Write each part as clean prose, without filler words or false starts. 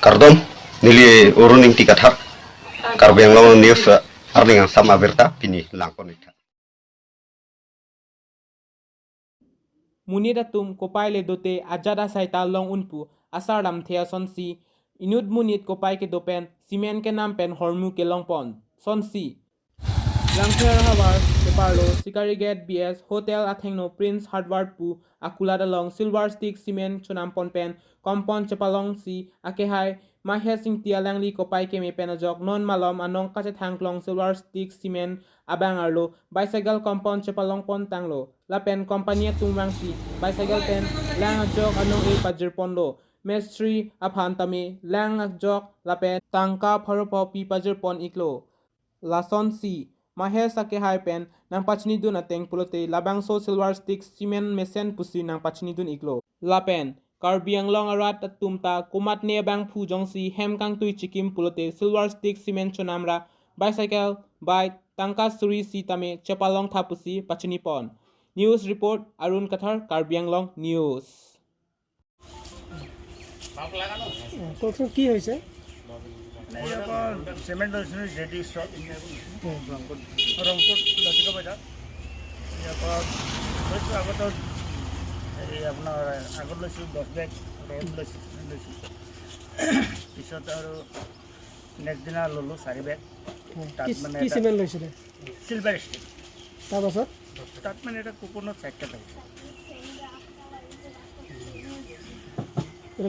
Kardom nili uruning tikathar Karbi Anglong news arning sama berta pini langkonita. Munida tum kopai le dote ajada saita long unpu asar ram thea sonsi inud munit kopai ke dopen simen ke nam pen hormu ke long pon sonsi Langthea Habar Keparlo Sikari Gate BS Hotel Athengno Prince Hardward Pu Akulada Long Silver Stick Cement Chunampon Pen Kompon Chapalong Si Akehai Mahia Sing Tialangli Kopai Keme Penajok Non Malom Anong Kachatanglong Silver Stick Cement Abangarlo Bicycle Kompon Chapalong Pon Tanglo Lapen Kompanya Tumwang Si Bicycle Pen Lang Ajok Anong E Pajirponlo Mestri Aphantame Lang Ajok Lapen Tangka Paropopi Pajirpon Iklo Lason Si Mahes Akehai pen nang pachnidun ateng pulote labangso silver stick cement mesen pusi nang pachnidun iklo. Lapen Karbi Anglong arat at tumta kumat ne bang pujong si hem kang tui chikim pulote silver stick cement chonamra bicycle bike tangka suri si tame chapalong thapusi pachnipon. News report Arun Kathar Karbi Anglong News. কি হৈছে cement ready stock Rangpur লতিকা বাজার আগত এই আপনার আগত লৈছোঁ 10 বেগ ৰদ লৈছোঁ পিছত আৰু নেক্সট দিনা ল'লোঁ 4 বেগ তাত মানে কি সিমেন্ট লৈছিলে সিলভাৰ ষ্টিল তাৰপাছত তাত মানে এটা কুপনত চাইকেল পাইছোঁ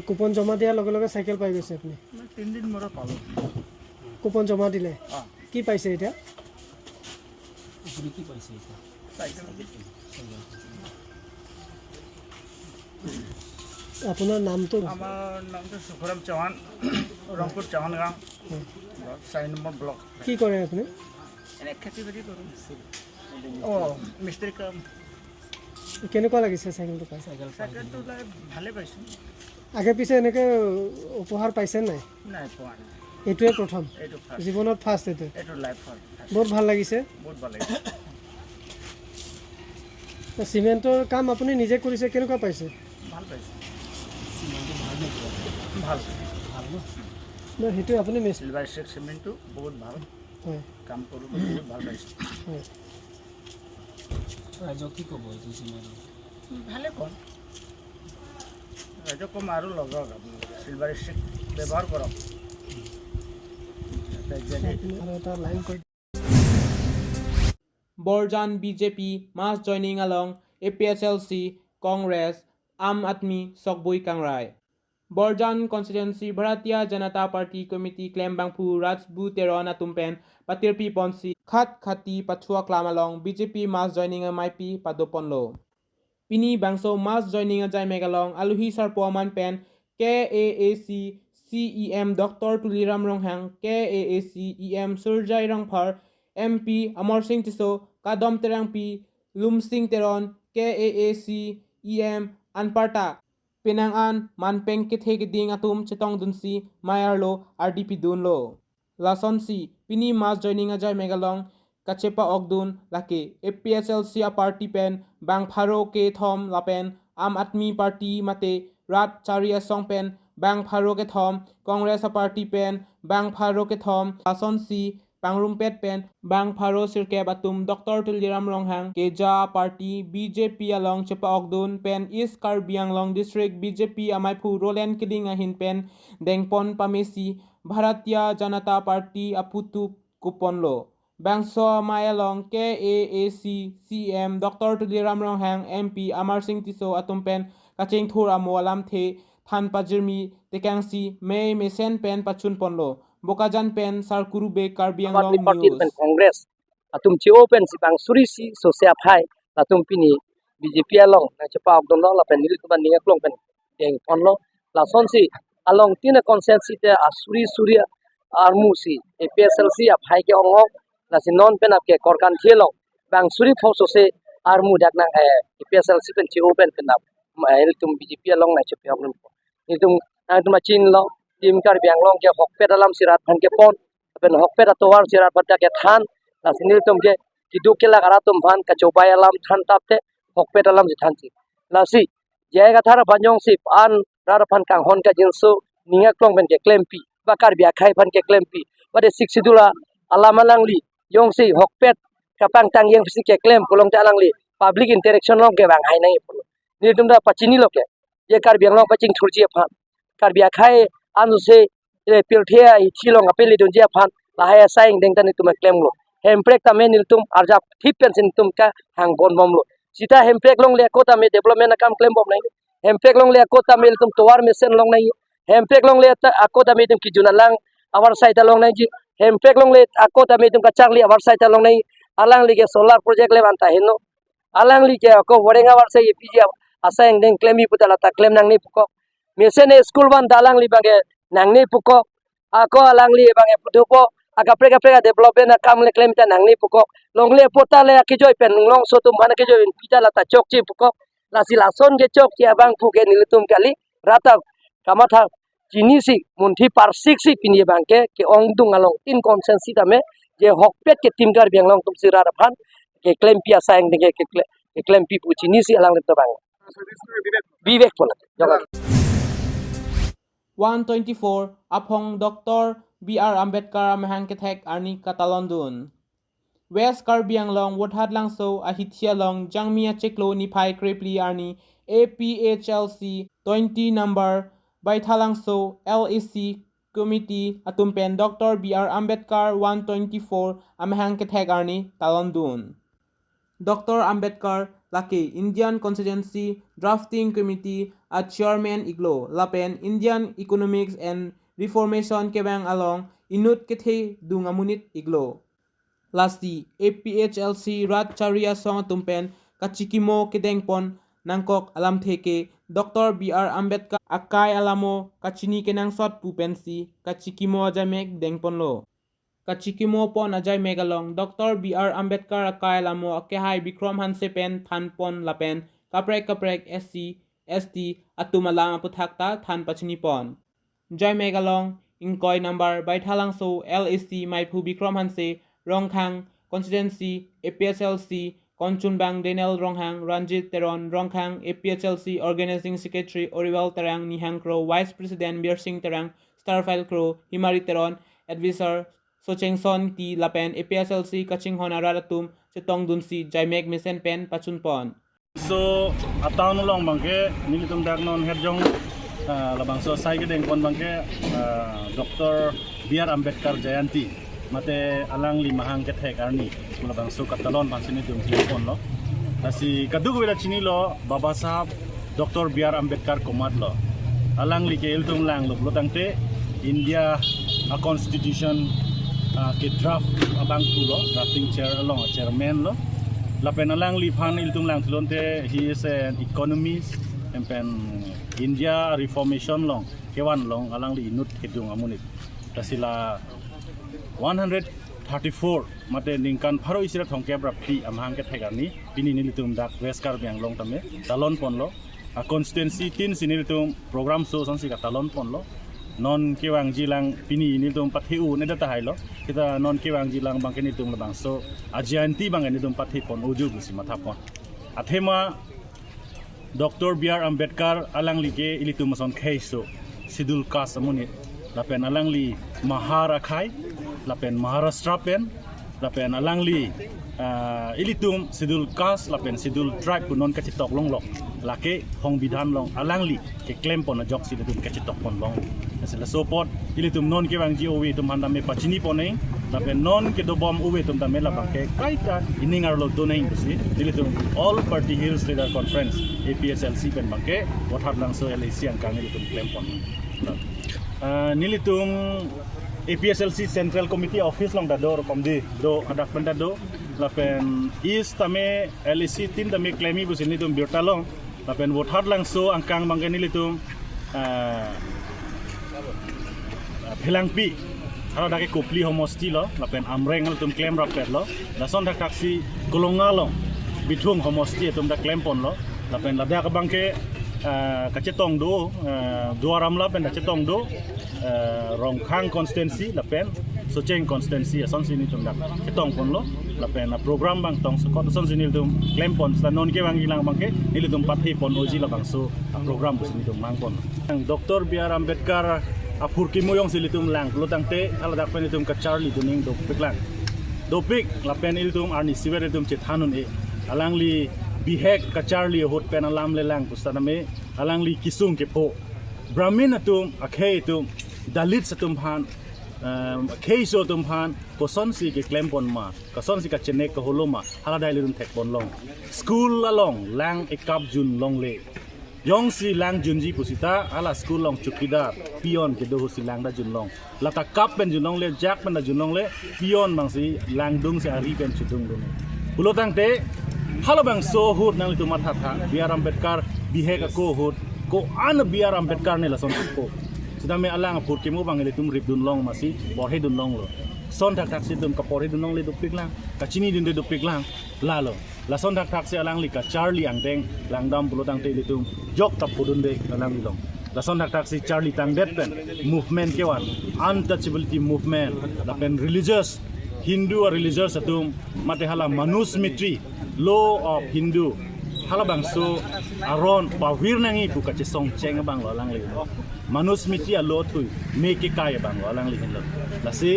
কুপন জমা দিয়াৰ লগে লগে চাইকেল পাই গৈছে আপুনি 3 দিন মূৰত পালোঁ কুপন জমা দিলে কি পাইছে এতিয়া আপুনি কি পাইছে এতিয়া চাইকেল আপোনাৰ নামটো আমার নামটো সুখরাম চৌহান রংপুর চৌহান গাঁও 4 নম্বর ব্লক কি কৰে আপুনি এনে খেতি বাতি কৰোঁ মিস্ত্রি কাম কেনেকুৱা লাগিছে চাইকেলটো পাই চাইকেলটো ভালে পাইছোঁ আগে পিছে এনেকৈ উপহাৰ পাইছে নাই নাই পোৱা নাই এইটোৱে প্ৰথম এইটো ফাৰ্ষ্ট জীৱনত ফাৰ্ষ্ট এইটো এইটো লাইফ ফাৰ্ষ্ট বহুত ভাল লাগিছে বহুত ভাল লাগিছে চিমেণ্টৰ কাম আপুনি নিজে কৰিছে কেনেকুৱা পাইছে ভাল পাইছোঁ ভাল ন সেইটো আপুনি সিলভাৰ ষ্টিক চিমেণ্টটো বহুত ভাল হয় কাম কৰোঁ বহুত ভাল পাইছোঁ হয় ৰাইজক কি ক'ব এইটো চিমেণ্ট ভালে কম ৰাইজক কম আৰু লগাওক আপুনি সিলভাৰ ষ্টিক ব্যৱহাৰ কৰক আৰু এটা লাইন কৰি Borjan BJP mass joining along APSLC Congress Aam Admi Sokboi Kangrai. Borjan constituency Bharatiya Janata Party Committee claim bangphu Rajbu Teron Atumpen Patirpi Ponsi Khat Khati Pathua Klam along BJP mass joining a MIP Padoponlo. Pini bangso mass joining a Jai Megalong Aluhi Sarpoman Pen KAAC CEM Dr. Tuliram Ronghang KAAC EM Surjai Rangphar MP Amor Singh Tiso Kadom Terang P Lum Singh Teron KAAC EM Anparta Penangan Manpeng Kithek Ding Atum Chetong Dunsi Mayarlo RDP Dunlo Lasonsi Pini Mas joining a Jai Megalong Kachepa Ogdun Lake APSLC a party pen Bang Pharo Ke Thom Lapen Aam Admi Party Mate Rat Charia Song Pen Bang Pharo Ke Thom Congress a party pen Bang Pharo Ke Thom Lasonsi Pangrumpet pen Bang Pharo Sirke Batum Dr. Tuliram Ronghang Keja Party BJP along Chepa Ogdun pen East Karbi Anglong District BJP Amaipu Roland Kiling Ahin pen Dengpon Pamesi Bharatiya Janata Party Aputu Kuponlo Bangso Mayalong KAAC CM Dr. Tuliram Ronghang MP Amar Singh Tiso Atum pen Kaching Thur Amo Alam The Than Pajirmi Tekangsi May Mesen pen Pachun Ponlo Bokajan pen Sarkuru Be Karbi Anglong News. Congress atum chi open si bang suri si so se aphai atum pini BJP along na chapa ogdon la pen nil tuban ninga klong pen eng onlo la son si along tina consensus te asuri suri armu si APSLC aphai ke ongok la si non pen apke korkan thielong bang suri phau so se armu dak na APSLC pen chi open pen na el tum BJP along na chapa ogdon ni tum chin lo tim Karbi Anglong ke hokpet alam sirat phan ke pon pen hokpet atowar sirat phat ke than la sinil tum ke kiduk ke la karatum phan ka chobai alam than tapte hokpet alam ji than chi la si jega thara banjong si an rar phan kang hon ka jinsu ninga klong pen ke claim pi ba Karbi Akhai phan ke claim pi ba de siksidula alamalang li yong si hokpet kapang tang yang si ke claim kolong ta lang li public interaction long ke bang hai nai ni tumda pachini lo ke ye Karbi Anglong paching thurji phan Karbi Akhai anu se pilthia I thilong apeli don je phan la hai saing deng tan tum claim lo hemprek ta men tum arja thip pensin tum ka hang bon bom lo sita hemprek long le ko ta me development kam claim bom nai hemprek long le ko ta me tum towar me sen long nai hempek long le ako ta me tum kijuna lang awar sai ta long nai ji hempek long le ako ta me tum kachang li awar sai ta long nai alang li ke solar project le banta heno alang li ke ako warenga war sai piji asa yang deng claim ipu ta claim nang ni puko mesene school ban dalang li bange nang ni puko ako alang li bange pudupo aga prega development kam le claim ta nang ni puko long le pota le ki joy pen long so tum bana ke joy pita la ta chok chi puko la silason ke chok chi abang pu ke nilitum kali rata kamatha jinisi munthi parsik si pini bangke ke ongdung along tin konsensi tame je hokpet ke tim Karbi Anglong tum sira raphan ke claim pi asa yang denge ke claim pi pu jinisi alang le bang vivek pon joga 124 aphong Dr. B.R. Ambedkar amhang kethek arni katalondun West Karbi Anglong wothat langso ahithia long jangmia cheklo ni phai krepli arni APHLC 20 number by thalangso LEC committee atumpen Dr. B.R. Ambedkar 124 amhang kethek arni talondun Dr. Ambedkar lake Indian Constituency Drafting Committee a chairman iglo lapen Indian Economics and Reformation kebang along inut kethe dungamunit iglo Lasti APHLC Rat Charia Song tumpen kachikimo kedengpon nangkok alam theke Dr. B.R. Ambedkar akai alamo kachini kenang sot pupensi kachikimo ajamek dengpon lo Kachikimo pon ajay megalong Dr. B.R. Ambedkar akai alamo akehai Bikram Hansepen thanpon lapen kaprek SC ST atumalang aputhakta than pachini pon Jai megalong ingkoi number by thalangso LEC maipu Bikram Hanse Rongkhang Constituency APHLC Konchunbang Daniel Ronghang Ranjit Teron Rongkhang APHLC Organizing Secretary Oriwal Terang Nihang Kro Vice President Bir Singh Terang Starfile Kro Himari Teron Advisor Socheng Son Ti Lapen APHLC Kaching Honararatum Chetong Dunsi Jaimek Misen Pen Pachun Pon So ataun long bangke nilitum dagnon herjong labang so sai ke deng pon bangke Dr. B.R. Ambedkar Jayanti mate alang limahang ke thek arni labang so katalon pansini dum pon lo asi kadug wela chini lo baba sahab Dr. B.R. Ambedkar komad lo alang li ke iltum lang lo tangte India a constitution ke draft abang tu lo drafting chair along chairman lo lapen alang li phan iltung lang tulonte he is an economist and India reformation long kewan long alang li inut hedung amunit tasila 134 mate ningkan pharo isira thongke brapti amhang ke thegani pini nilitum dak West Karbi Anglong tame talon ponlo a constituency tin sinilitum program so sansi ka talon ponlo non kewang jilang pini nilitum pathiu ne data hailo kita non kewang jilang bangke nilitum labang so ajianti bang nilitum pathi pon uju gusi matha pon athema Dr. B.R. Ambedkar alang like ilitum son khaiso sidul kas amuni lapen alang li mahara khai lapen Maharashtra pen lapen alang li ilitum sidul kas lapen sidul tribe punon kachitok long lok lake hong bidhan long alang li ke claim pon jok sidul kachitok pon long asila support ilitum non ke bang GOW tum handa me pachini pone lapen non ke do bom uwe tum tamela bangke kaita iningar lo donai busi ilitum all party hills leader conference APHLC pen bangke wathar lang so LAC angkang ilitum claim pon nilitum APHLC Central Committee Office long dador komdi do adak pendado lapen east tame LAC tin tame claimi busin nitum birtalong lapen wathar lang so angkang bangke nilitum Philangpi haro dake kopli homosti lo lapen amreng tum claim rapet lo lason dak taksi kolongalong bithung homosti tum dak claim pon lo lapen lada ka bangke kachetong do duaram la pen kachetong do Rongkhang constituency lapen Socheng constituency ason sini tum dak ketong pon lo lapen program bang tong sekot son sinil tum claim pon sta non ke bang ilang bang ke nil tum pathi pon oji la bang so program bu sinil tum mang pon Dr. B.R. Ambedkar apur ki moyong silitum lang lutang te ala dak pen tum ka Charlie tuning do piklang dopik lapen il tum arni siver tum chethanun e alangli bihek ka Charlie hot pen alam le lang pustaname alangli kisung ke po Brahmin atum akhe tum dalit satum han so tum han koson si ke claim pon ma koson si ka chenek ko holoma hala dai lum thek pon long school along lang ekap jun long le yong si lang junji pusita ala school long chukidar pion ke do si lang da jun long lata kap pen jun long le jak pen da jun long le pion bang si lang dung se ari pen chudung dun ulotang te hala bang so hut nang itu matha tha B.R. Ambedkar bihek ko hut ko an B.R. Ambedkar ne la son ko sidame alang apur ke mo bang le tum rip dun long masi borhe dun long lo son tak tak si tum ka porhe dun long le dupik lang ka chini dun de dupik lang la lo la son tak tak si alang li ka Charlie angdeng lang dam pulotang te le tum jok tap pudun de alang long la son tak tak si Charlie tang det pen movement ke wan untouchability movement la pen religious Hindu or religious atum mate hala manusmitri law of Hindu hala bang so aron pawir nangi buka cesong ceng bang lo alang li manusmitri a lo tu make kai bang lo alang li hen lo la si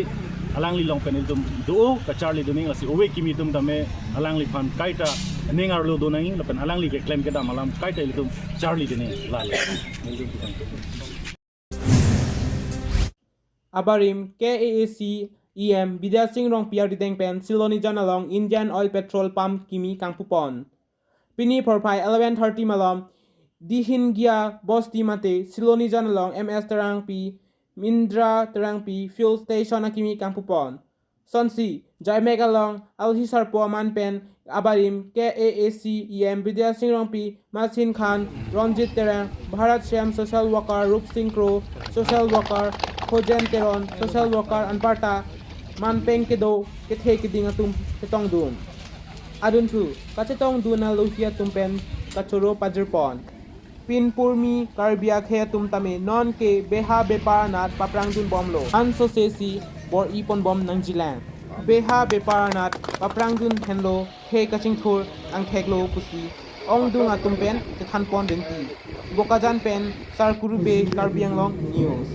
alang li long pen tum do ka Charlie duning la si owe kimi tum tame alang li phan kaita ningar lo do nangi la pen alang li ke claim ke da malam kaita tum Charlie dine la Abarim KAAC EM Vidya Singh Rong PR Diteng Pen Siloni Jan along Indian Oil Petrol Pump Kimi Kangpupon Pini Porpai 11:30 malam Dihingia Bosti Mate Siloni Jan along MS Terang P Mindra Terang P Fuel Station Kimi Kangpupon Sonsi Jai Megalong Alhisar Puaman Pen Abarim KAAC EM Vidya Singh Rong P Masin Khan Ronjit Terang Bharat Shyam Social Worker Rup Singh Kro Social Worker Khojen Teron Social Worker Anparta man peng ke do ke the ke ding atum ketong dun adun thu ka chetong dun na lohia tumpen ka choro pajrpon pin purmi karbia khe tum tame non ke beha bepar nat paprang dun bomlo an so se si bor ipon bom nang jilang beha bepar nat paprang dun henlo he ka ching thur ang theklo pusi ong dung atum pen ke than pon ding ti bokajan pen sar kuru be Karbi Anglong news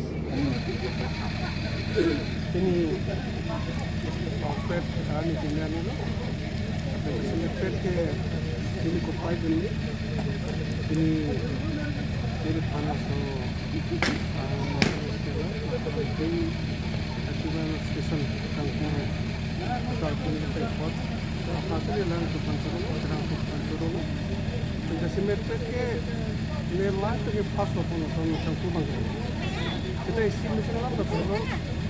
ini opet ani tinggal ni lo selepet ke ini kopai dulu ini panas so ini akibat stesen kampung kampung teleport apa tu yang lain tu pancuru orang tu pancuru jadi selepet ke lelah tu ke pas waktu nonton kampung bangsa kita isi misalnya apa tu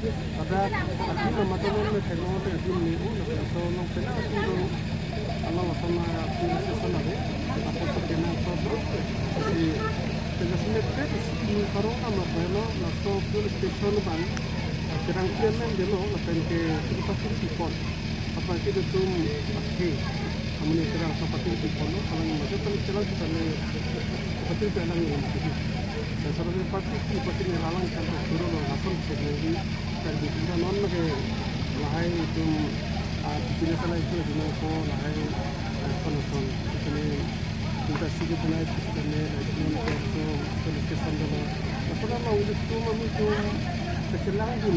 ada aku macam ni teknologi ini so no pernah aku Allah sama aku sesuatu ni apa tu kena tu jadi sebenarnya ini kalau nama pernah lalu police station ban kerang kiaman dia lo lakukan ke kita pun apa kita tu pakai kami ni kerang seperti itu pun kalau macam tu kerang kita ni seperti itu yang ini dan sebenarnya pasti ni lalang kan turun langsung teknologi dan kita non ke lahai itu kita salah itu di mana lahai konson ini kita sih kita naik kita ni non ke so kita sendiri apa nama itu mami itu sekelang pun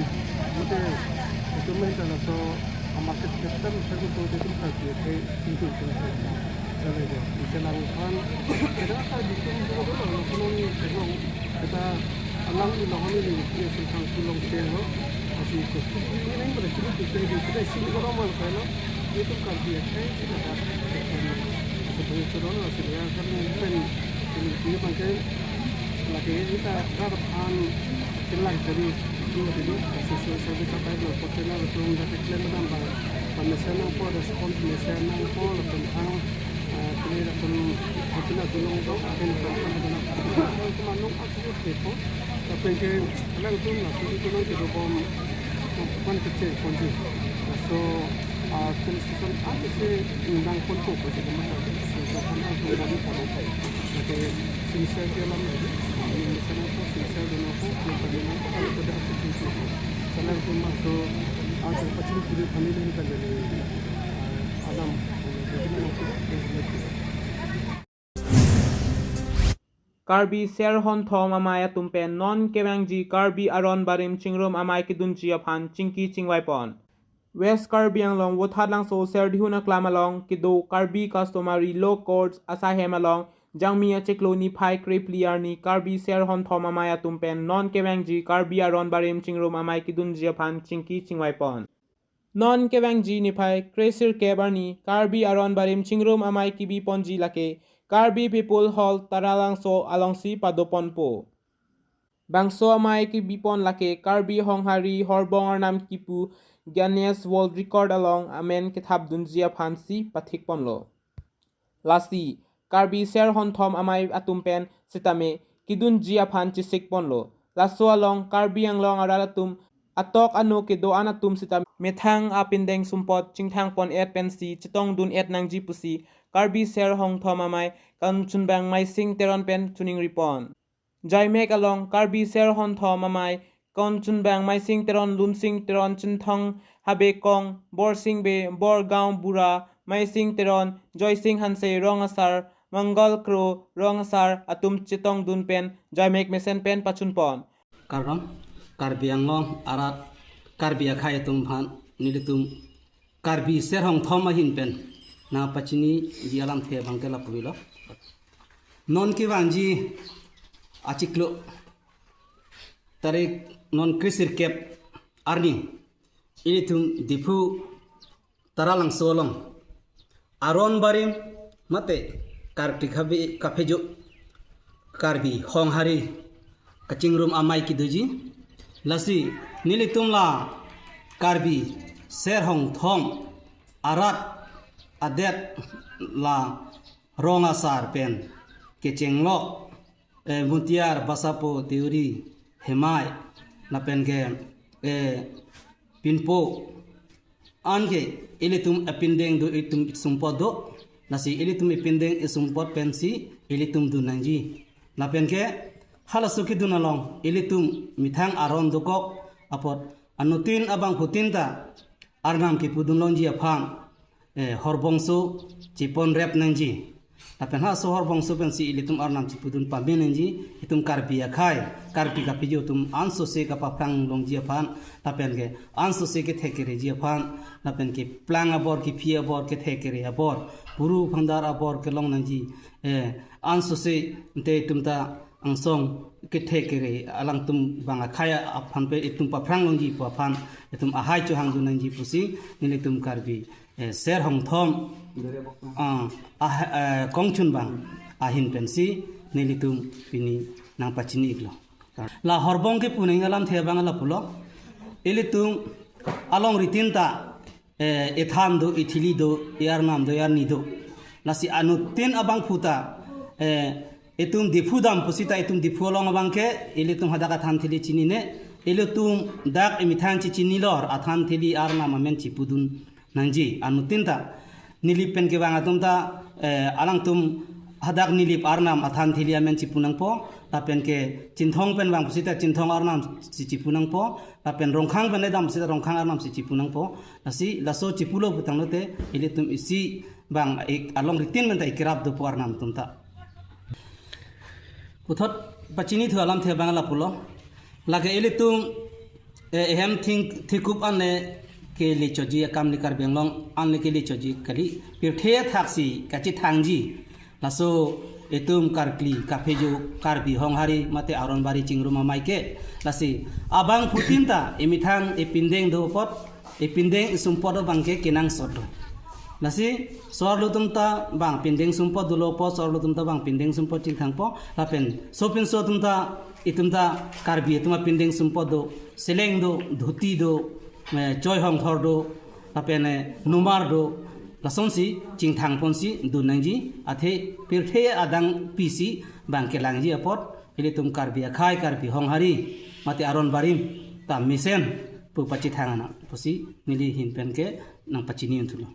mungkin itu mereka so market kita mesti itu kerja itu jadi kita lakukan kita akan bikin juga kalau kita alam ini lahani ini dia tentang pulang selo masih itu ini mereka kita sini orang malu kalau itu kan dia kita seperti itu orang asli kan pen ini pakai lagi kita harapan kelar dari itu sosial service apa itu potensial itu menjadi klaim tambah misalnya apa respon misalnya apa tentang ini pun kita tolong untuk akan manung aku itu tapi ke lalu tu nak itu nanti tu pun kecil pun so konstitusi ada sih undang pun tu macam mana so kan aku dari pada jadi sinisal dalam ini misalnya tu sinisal dan aku bagaimana kalau ada aktivitas selain tu masuk ada pasti kita family ni kan jadi Karbi ser hon thom amai atumpen non kewangji Karbi aron barim chingrum amai kidunji aphan chingki chingwaipon. West Karbi Anglong wothat lang so ser dihuna klamalong kido Karbi customary law courts asahemalong jangmi acheklo ni phai krepli ni Karbi ser hon thom amai atumpen non kewangji Karbi aron barim chingrum amai kidunji aphan chingki chingwaipon. Non kewangji ni phai kresir kebarni Karbi aron barim chingrum amai kibi ponji lake Karbi people hall taralang so alongsi padopon po. Bangso amai kibi pon lake Karbi honghari horbong nam kipu Guinness World Record along amen kitab dunjia phansi pathik ponlo. Lasi Karbi ser hon thom amai atumpen sitame kidun jia phan chisik ponlo. Laso along Karbi Anglong aralatum atok anu kido anatum sitame methang apindeng sumpot chingthang pon et pensi chitong dun et nang jipusi Karbi ser hong thom amai kan chunbang mai sing teron pen tuning ripon. Jai mek along Karbi ser hon thom amai kon chunbang mai sing teron lun sing teron chinthong habe kong bor sing be bor gaon bura mai sing teron joy sing hanse rong asar mangal kro rong asar atum chitong dun pen jai mek mesen pen pachun pon. Karram Karbi Anglong arat Karbi akhai tum phan niditum Karbi ser hong thom ahin pen na pachini di alam the bangke la puilo non ki wanji achiklo tarik non krisir kep arni ini tum dipu taralang solong aron barim mate karti khabi kafejo Karbi honghari kachingrum amai kiduji lasi nilitum la Karbi ser hong thom arat adet la ronga sar pen kechenglok mutiar basapo teori hemai na pen ke pinpo anke ilitum apindeng do itum sumpodo nasi ilitum ipindeng isumpot pensi ilitum dunanji na pen ke halasuki dunalong ilitum mithang aron dokok apot anutin abang putinta arnam ki pudunlonji aphang horbongso cipon rep nangji apen ha so horbongso pensi ilitum arnam cipudun pambe nangji itum Karbi akhai Karbi kapijo tum anso se kapapang longji aphan tapen ke anso se ke thekere ji aphan tapen ke plang abor ki phi abor ke thekere abor puru phandar abor ke long nangji anso se te tumta angsong ke thekere alang tum banga khaya aphan pe itum paprang longji aphan itum ahai chu hang dun nangji pusi nilitum Karbi ser hong thom kongchun bang ahin pensi nilitum pini nang pachini iglo la horbong ke puning alam the bang ala pulo ilitum along ritinta ethan do ithili do yarnam do yarni do nasi anu tin abang puta etum difudam pusita etum difulong abang ke ilitum hadaka than thili chini ne ilitum dak emithan chi chini lor athan thili arnam amen chipudun nangji anu tinta nilipen ke bang atumta alang tum hadak nilip arnam athan thili amen chipunang po tapen ke cinthong pen bang pusita cinthong arnam si chipunang po tapen rongkhang pen edam pusita rongkhang arnam si chipunang po nasi laso chipulo butang lote ilitum isi bang along ritin men ta ikirap do po arnam tumta puthot pachini thu alam the bang la pulo lage ilitum ehem think thikup ane ke lichoji akam ni Karbi Anglong anle ke lichoji kali pirthe thaksi kachi thangji laso etum karkli kafejo Karbi honghari mate aron bari chingrum amai ke lasi abang putinta emithang epindeng do pot epindeng sumpot bangke kenang sodo lasi sorlutumta bang pindeng sumpot dulo po sorlutumta bang pindeng sumpot chingthang po lapen sopin so tumta itumta Karbi etuma pindeng sumpot do seleng do dhuti do joy hong thor do apene numar do lasonsi chingthang ponsi dunangji athe pirthe adang pisi bangke langji apot ilitum Karbi akhai Karbi honghari mate aron barim ta misen pu pachi thangana posi nili hinpen ke nang pachini untulo